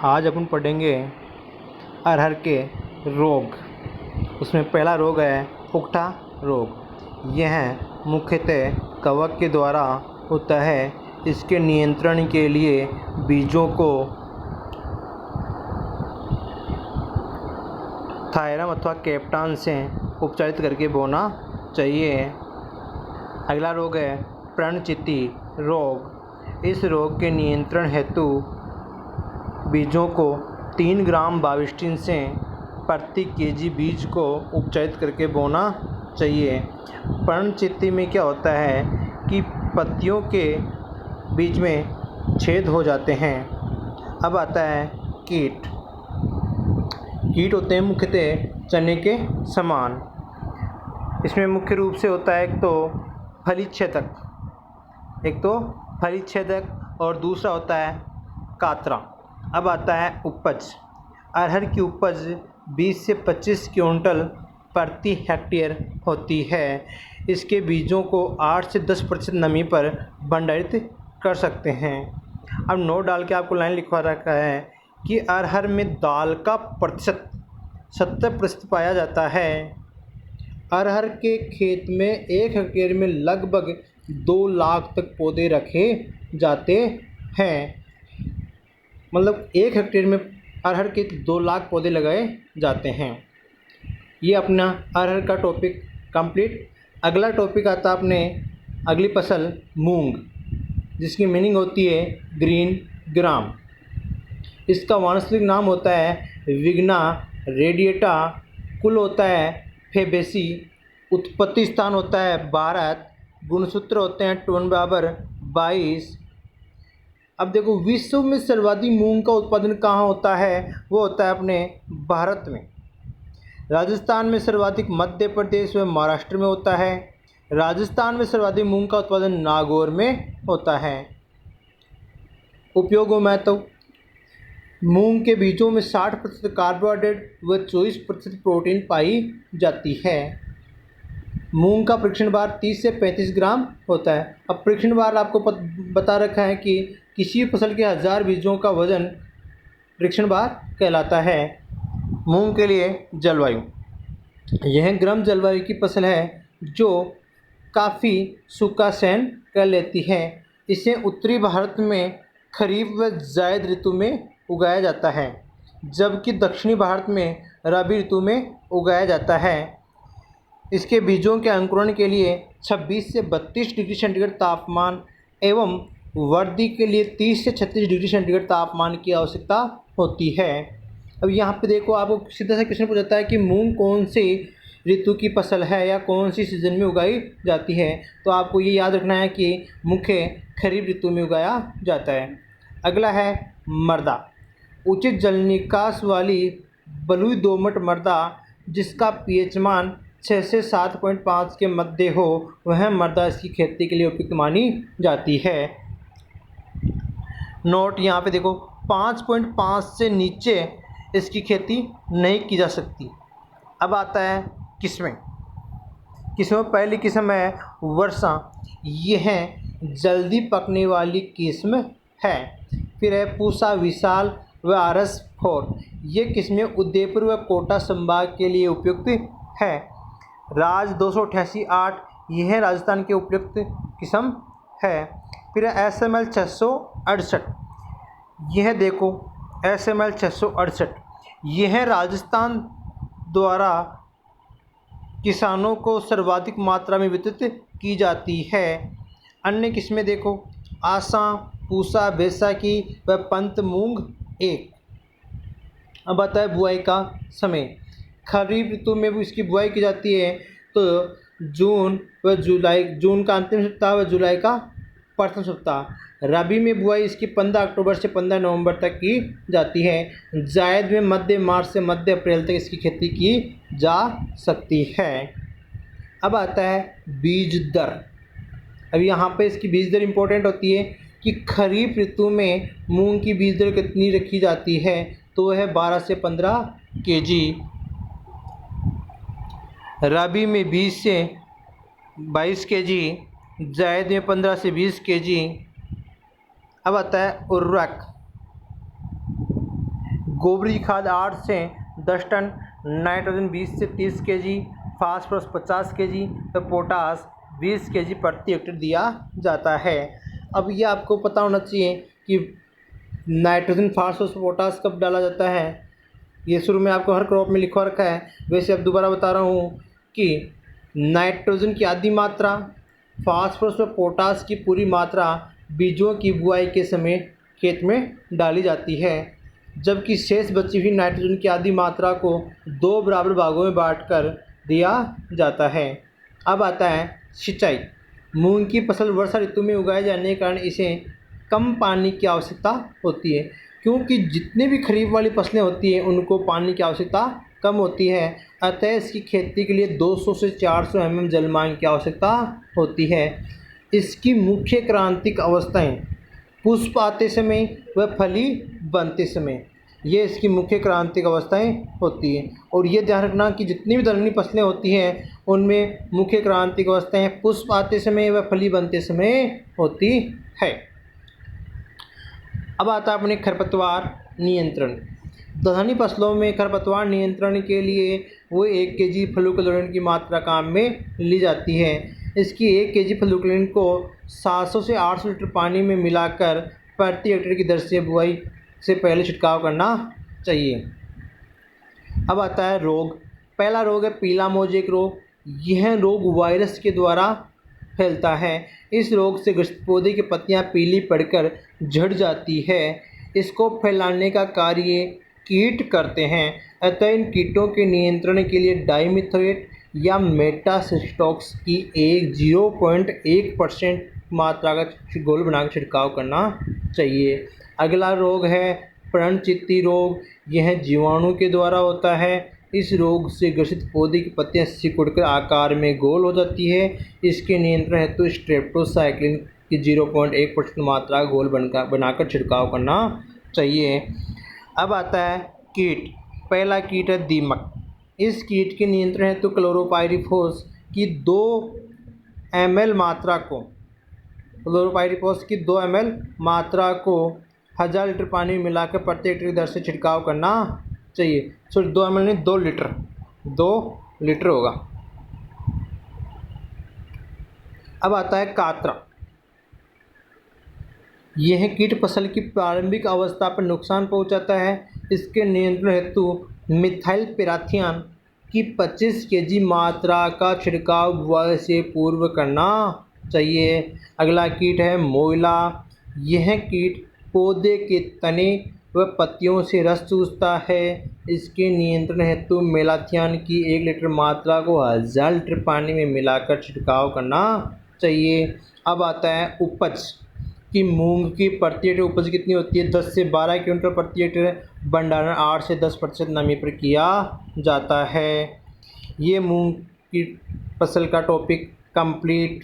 आज अपन पढ़ेंगे अरहर के रोग। उसमें पहला रोग है उकठा रोग। यह मुख्यतः कवक के द्वारा होता है। इसके नियंत्रण के लिए बीजों को थायरम अथवा कैप्टान से उपचारित करके बोना चाहिए। अगला रोग है पर्णचित्ती रोग। इस रोग के नियंत्रण हेतु बीजों को 3 ग्राम बाविस्टिन से प्रति केजी बीज को उपचारित करके बोना चाहिए। पर्णचित्ती में क्या होता है कि पत्तियों के बीच में छेद हो जाते हैं। अब आता है कीट। कीट होते हैं मुख्यतः चने के समान। इसमें मुख्य रूप से होता है एक तो फली छेदक और दूसरा होता है कातरा। अब आता है उपज। अरहर की उपज 20 से 25 क्विंटल प्रति हेक्टेयर होती है। इसके बीजों को 8 से 10% नमी पर भंडारित कर सकते हैं। अब नोट डाल के आपको लाइन लिखवा रखा है कि अरहर में दाल का प्रतिशत 70% पाया जाता है। अरहर के खेत में 1 हेक्टेयर में लगभग 2 लाख तक पौधे रखे जाते हैं। मतलब 1 हेक्टेयर में अरहर के 2 लाख पौधे लगाए जाते हैं। ये अपना अरहर का टॉपिक कंप्लीट। अगला टॉपिक आता है अपने अगली फसल मूंग, जिसकी मीनिंग होती है ग्रीन ग्राम। इसका वानस्पतिक नाम होता है विग्ना रेडिएटा। कुल होता है फेबेसी। उत्पत्ति स्थान होता है भारत। गुणसूत्र होते हैं 2 = 22। अब देखो विश्व में सर्वाधिक मूंग का उत्पादन कहाँ होता है? वो होता है अपने भारत में। राजस्थान में सर्वाधिक मध्य प्रदेश व महाराष्ट्र में होता है। राजस्थान में सर्वाधिक मूंग का उत्पादन नागौर में होता है। उपयोगों में तो मूंग के बीजों में 60% कार्बोहाइड्रेट व 24% प्रोटीन पाई जाती है। मूंग का परीक्षण भार 30 से 35 ग्राम होता है। अब परीक्षण भार आपको बता रखा है कि किसी फसल के 1000 बीजों का वजन परीक्षण भार कहलाता है। मूंग के लिए जलवायु। यह गर्म जलवायु की फसल है जो काफ़ी सूखा सहन कर लेती है। इसे उत्तरी भारत में खरीफ व जायद ऋतु में उगाया जाता है, जबकि दक्षिणी भारत में रबी ऋतु में उगाया जाता है। इसके बीजों के अंकुरण के लिए 26 से 32 डिग्री सेंटीग्रेड तापमान एवं वृद्धि के लिए 30 से 36 डिग्री सेंटीग्रेड तापमान की आवश्यकता होती है। अब यहाँ पे देखो, आपको सीधा सा क्वेश्चन पूछा जाता है कि मूंग कौन सी ऋतु की फसल है या कौन सी सीजन में उगाई जाती है, तो आपको ये याद रखना है कि मुख्य खरीफ ऋतु में उगाया जाता है। अगला है मृदा। उचित जल निकास वाली बलुई दोमट मृदा जिसका पीएच मान 6 से 7.5 के मध्य हो, वह मृदा इसकी खेती के लिए उपयुक्त मानी जाती है। नोट यहाँ पे देखो, 5.5 से नीचे इसकी खेती नहीं की जा सकती। अब आता है किस्में। किस्में पहली किस्म है वर्षा। यह जल्दी पकने वाली किस्म है। फिर है पूसा, विशाल व आरस 4। ये किस्में उदयपुर व कोटा संभाग के लिए उपयुक्त है। राज 288-8, यह राजस्थान के उपयुक्त किस्म है। फिर SML 668। यह देखो SML 668, यह राजस्थान द्वारा किसानों को सर्वाधिक मात्रा में वितरित की जाती है। अन्य किस्में देखो आसा, पूसा, बैसाखी व पंत मूंग 1। अब आता है बुआई का समय। खरीफ ऋतु में भी इसकी बुआई की जाती है, तो जून का अंतिम सप्ताह व जुलाई का प्रथम सप्ताह। रबी में बुआई इसकी 15 अक्टूबर से 15 नवंबर तक की जाती है। जायद में मध्य मार्च से मध्य अप्रैल तक इसकी खेती की जा सकती है। अब आता है बीज दर। अब यहाँ पे इसकी बीज दर इम्पोर्टेंट होती है कि खरीफ ऋतु में मूंग की बीज दर कितनी रखी जाती है, तो वह 12 से 15 केजी। रबी में 20 से 22 केजी। जायद में 15 से 20 केजी। अब आता है उर्वरक। गोबर की खाद 8 से 10 टन, नाइट्रोजन 20 से 30 केजी, फास्फोरस 50 केजी तो पोटास 20 केजी प्रति हेक्टेयर दिया जाता है। अब ये आपको पता होना चाहिए कि नाइट्रोजन, फास्फोरस, पोटास कब डाला जाता है। ये शुरू में आपको हर क्रॉप में लिखवा रखा है। वैसे अब दोबारा बता रहा हूँ कि नाइट्रोजन की आधी मात्रा, फास्फोरस और पोटास की पूरी मात्रा बीजों की बुआई के समय खेत में डाली जाती है, जबकि शेष बची हुई नाइट्रोजन की आधी मात्रा को 2 बराबर भागों में बांटकर दिया जाता है। अब आता है सिंचाई। मूंग की फसल वर्षा ऋतु में उगाए जाने के कारण इसे कम पानी की आवश्यकता होती है, क्योंकि जितनी भी खरीफ वाली फसलें होती हैं उनको पानी की आवश्यकता कम होती है। अतः इसकी खेती के लिए 200 से 400 mm जलमांग की आवश्यकता होती है। इसकी मुख्य क्रांतिक अवस्थाएं पुष्प आते समय व फली बनते समय, ये इसकी मुख्य क्रांतिक अवस्थाएं होती हैं। और ये ध्यान रखना कि जितनी भी दलहनी फसलें होती हैं उनमें मुख्य क्रांतिक अवस्थाएं पुष्प आते समय व फली बनते समय होती है। अब आता है अपने खरपतवार नियंत्रण। दलहनी फसलों में खरपतवार नियंत्रण के लिए वो 1 केजी फ्लूक्लोरीन की मात्रा काम में ली जाती है। इसकी 1 केजी फ्लूक्लोरीन को 700 से 800 लीटर पानी में मिलाकर प्रति हेक्टेयर की दर से बुआई से पहले छिड़काव करना चाहिए। अब आता है रोग। पहला रोग है पीला मोजेक रोग। यह रोग वायरस के द्वारा फैलता है। इस रोग से ग्रसित पौधे की पत्तियां पीली पड़कर झड़ जाती है। इसको फैलाने का कार्य कीट करते हैं। अतः इन कीटों के नियंत्रण के लिए डाइमिथोएट या मेटासिस्टोक्स की 0.1% मात्रा का घोल बनाकर छिड़काव करना चाहिए। अगला रोग है पर्णचित्ती रोग। यह जीवाणु के द्वारा होता है। इस रोग से ग्रसित पौधे की पत्तियां सिकुड़कर आकार में गोल हो जाती है। इसके नियंत्रण हेतु स्ट्रेप्टोसाइक्लिन की 0.1% मात्रा घोल बनाकर छिड़काव करना चाहिए। अब आता है कीट। पहला कीट है दीमक। इस कीट के नियंत्रण हेतु क्लोरोपाइरीफॉस की 2 ml मात्रा को 2 ml मात्रा को 1000 लीटर पानी में मिलाकर प्रति हेक्टेयर की दर से छिड़काव करना चाहिए। सॉरी 2 ml नहीं 2 लीटर, 2 लीटर होगा। अब आता है कात्रा। यह कीट फसल की प्रारंभिक अवस्था पर नुकसान पहुंचाता है। इसके नियंत्रण हेतु मिथाइल पैराथियन की 25 केजी मात्रा का छिड़काव बुआई से पूर्व करना चाहिए। अगला कीट है मोइला। यह कीट पौधे के तने व पत्तियों से रस चूसता है। इसके नियंत्रण हेतु मेलाथियन की 1 लीटर मात्रा को 1000 लीटर पानी में मिलाकर छिड़काव करना चाहिए। अब आता है उपज कि मूंग की प्रति हेक्टेयर उपज कितनी होती है। 10 से 12 क्विंटल प्रति हेक्टेयर। भंडारण 8 से 10% नमी पर किया जाता है। ये मूंग की फसल का टॉपिक कंप्लीट।